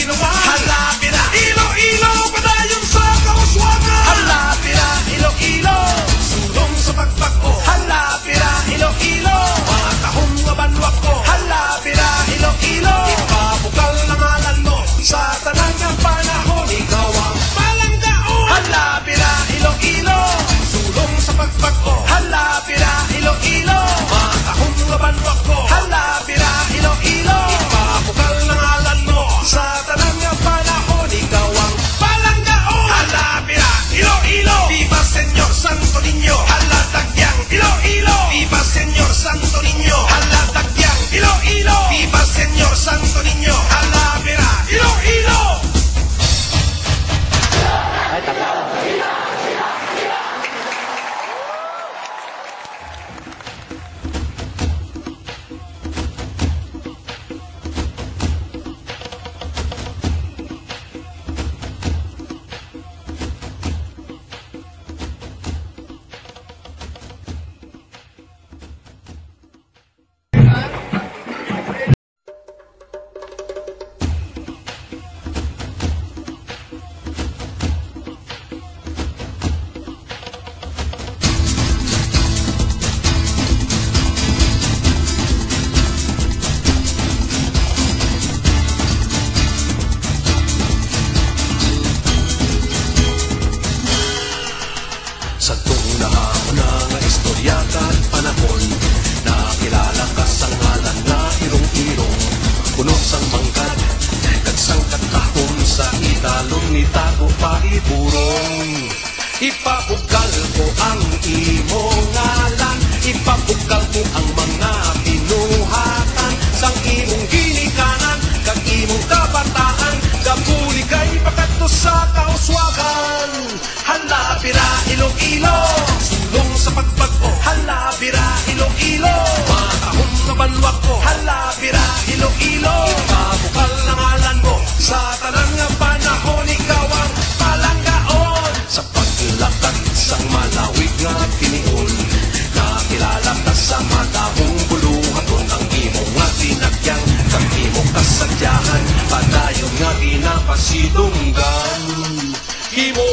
ginawa. Halapira, Iloilo, padayon sa kauswagan. Halapira, Iloilo, sulong sa pagpako. Halapira, Iloilo, mga kahong nga banwak ko. Halapira, Iloilo, ipabukal na ngalan mo sa tanang ng panahon. Ikaw ang palanggaon. Halapira, Iloilo, sulong sa pagpako. Halapira, Iloilo, mga kahong nga banwak ko. Halapira, Iloilo, ipabukal na ngalan mo sa tanang ng panahon. Ikaw ang palanggaon. Halapira, Iloilo, viva Señor Santo Niño. Halatagyang Iloilo, viva Señor Santo Niño. Halatagyang Iloilo, viva Señor Santo Niño. Halapira, Iloilo. Ay, tama. Sa tungnahan na nga istorya kat panahon, nakilala ka sa ngalan nga irong-irong, puno sang mangkad, kagsangkat kahon sa italon ni Tago Paiburong. Ipabukal ko ang imong ngalan, ipabukal ko ang mga pinuhatan, sang imong ginikanan, kag imong kabataan, gapuli kay pagkadto sa kauswagan. Halapira, Iloilo, sulong sa pagpagko. Halapira, Iloilo, mga kahong na banwak ko. Halapira, Iloilo, ipabukal na ngalan mo sa tanang nga panahon. Ikaw ang palanggaon. Sa paglakad sang malawig nga tinion, nakilala ka sa matahong buluhaton. Ang imong nga tinagyang, kang imong kasadyahan, padayon nga ginapasidunggan. Imo